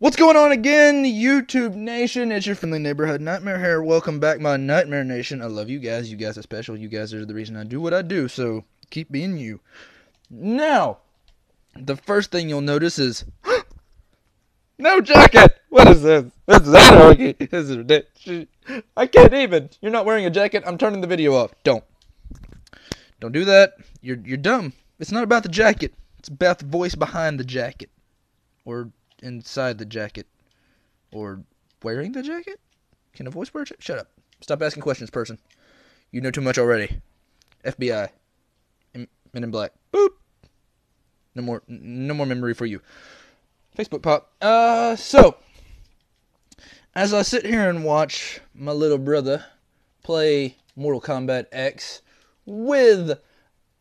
What's going on again, YouTube Nation? It's your friendly neighborhood Nightmare here. Welcome back, my Nightmare Nation. I love you guys. You guys are special. You guys are the reason I do what I do, so keep being you. Now, the first thing you'll notice is no jacket. What is this? This is anarchy. This is ridiculous. I can't even. You're not wearing a jacket. I'm turning the video off. Don't do that. You're dumb. It's not about the jacket. It's about the voice behind the jacket, or inside the jacket, or wearing the jacket. Can a voice wear it? Shut up. Stop asking questions, person. You know too much already. FBI. Men in Black. Boop. No more memory for you. Facebook pop. So, as I sit here and watch my little brother play Mortal Kombat X with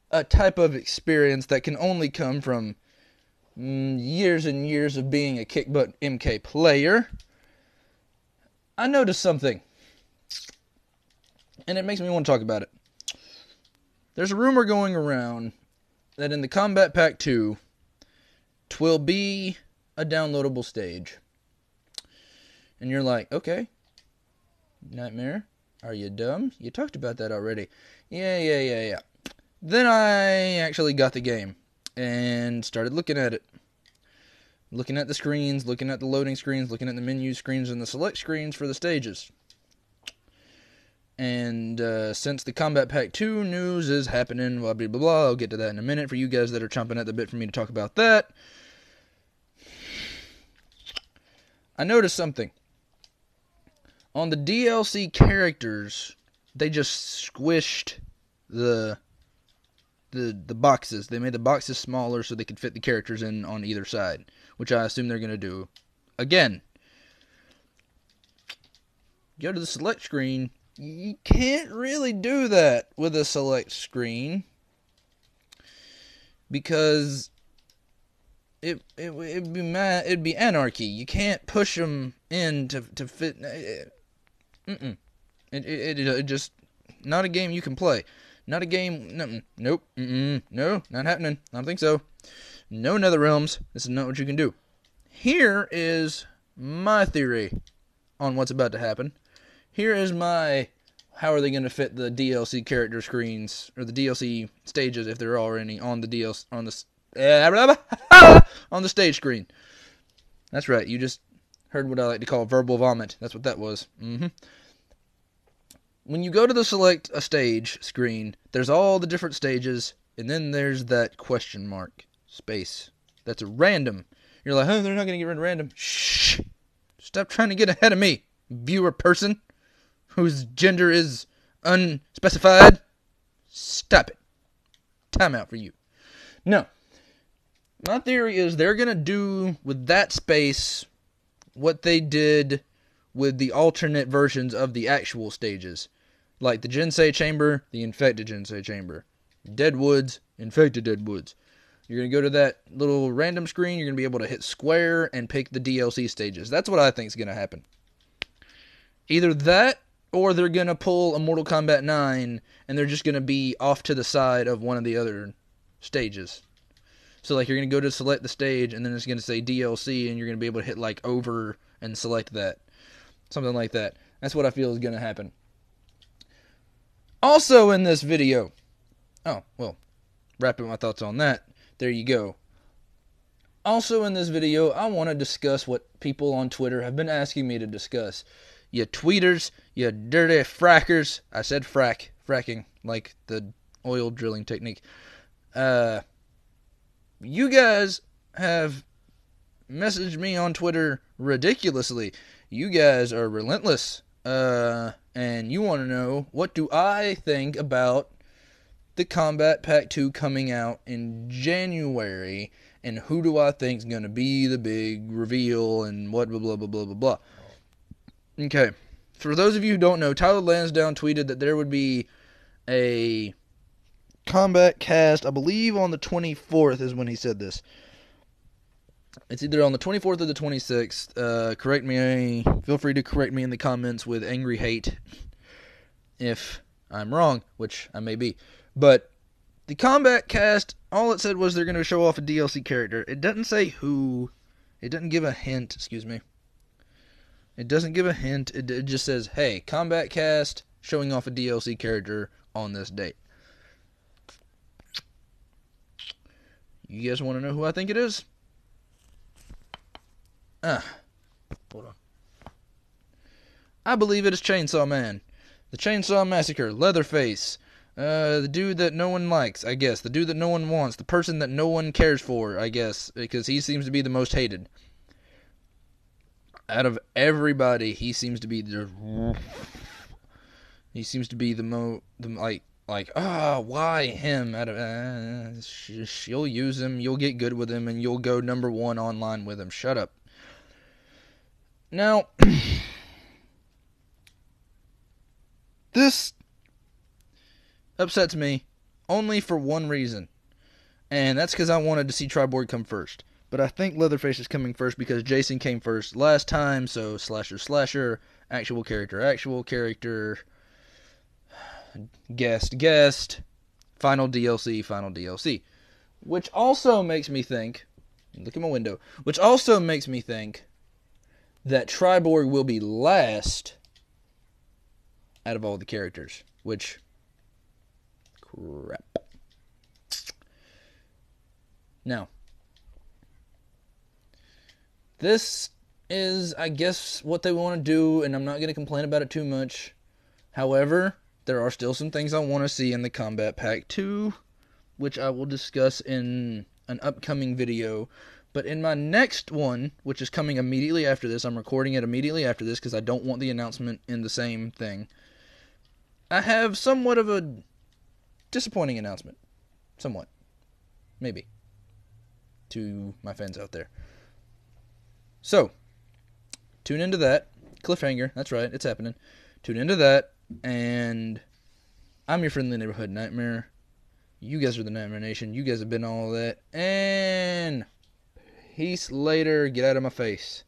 a type of experience that can only come from years and years of being a kick butt MK player, I noticed something, and it makes me want to talk about it. There's a rumor going around that in the Combat Pack 2, 'twill be a downloadable stage. And you're like, okay, Nightmare, are you dumb? You talked about that already. Yeah. Then I actually got the game and started looking at it. Looking at the screens, looking at the loading screens, looking at the menu screens and the select screens for the stages. And since the Combat Pack 2 news is happening, blah, blah, blah, blah, I'll get to that in a minute for you guys that are chomping at the bit for me to talk about that. I noticed something. On the DLC characters, they just squished the boxes. They made the boxes smaller so they could fit the characters in on either side, which I assume they're going to do again. Go to the select screen. You can't really do that with a select screen because it'd be anarchy. You can't push them in to fit. It just not a game you can play. Not a game. Nope. No, not happening. I don't think so. No NetherRealms. This is not what you can do. Here is my theory on what's about to happen. Here is my how are they going to fit the DLC character screens or the DLC stages if there are any on the DLC on the stage screen. That's right. You just heard what I like to call verbal vomit. That's what that was. When you go to the select a stage screen, there's all the different stages, and then there's that question mark space. That's a random. You're like, oh, they're not going to get rid of random. Shh. Stop trying to get ahead of me, viewer person whose gender is unspecified. Stop it. Time out for you. No. My theory is they're going to do with that space what they did with the alternate versions of the actual stages. Like the Jinsei Chamber, the Infected Jinsei Chamber. Deadwoods, Infected Deadwoods. You're going to go to that little random screen. You're going to be able to hit square and pick the DLC stages. That's what I think is going to happen. Either that, or they're going to pull a Mortal Kombat 9, and they're just going to be off to the side of one of the other stages. So, like, you're going to go to select the stage, and then it's going to say DLC, and you're going to be able to hit, like, over and select that. Something like that. That's what I feel is going to happen. Also in this video, wrapping my thoughts on that, there you go. Also in this video, I want to discuss what people on Twitter have been asking me to discuss. You tweeters, you dirty frackers. I said fracking, like the oil drilling technique. You guys have messaged me on Twitter ridiculously. You guys are relentless. And you want to know, what do I think about the Combat Pack 2 coming out in January, and who do I think is going to be the big reveal, and what blah, blah, blah, blah, blah, blah. Okay, for those of you who don't know, Tyler Lansdowne tweeted that there would be a Combat Cast, I believe on the 24th is when he said this. It's either on the 24th or the 26th. Correct me. Feel free to correct me in the comments with angry hate if I'm wrong, which I may be. But the Combat Cast, all it said was they're going to show off a DLC character. It doesn't say who It doesn't give a hint, excuse me. It doesn't give a hint. It just says, hey, Combat Cast showing off a DLC character on this date. You guys want to know who I think it is? Hold on. I believe it is Chainsaw Man. The Chainsaw Massacre, Leatherface. The dude that no one likes, I guess. The dude that no one wants. The person that no one cares for, I guess. Because he seems to be the most hated. Out of everybody, he seems to be the... He seems to be the why him? Out of you'll use him, you'll get good with him, and you'll go number 1 online with him. Shut up. Now, this upsets me only for one reason, and that's because I wanted to see Triborg come first. But I think Leatherface is coming first because Jason came first last time, so slasher, actual character, guest, final DLC. Which also makes me think, look at my window, which also makes me think that Triborg will be last out of all the characters, which, crap. Now, this is, I guess, what they want to do, and I'm not going to complain about it too much. However, there are still some things I want to see in the Combat Pack 2, which I will discuss in an upcoming video. But in my next one, which is coming immediately after this, I'm recording it immediately after this because I don't want the announcement in the same thing. I have somewhat of a disappointing announcement. Somewhat. Maybe. To my fans out there. So, tune into that. Cliffhanger, that's right, it's happening. Tune into that, and I'm your friendly neighborhood Nightmare. You guys are the Nightmare Nation. You guys have been all that. And peace later. Get out of my face.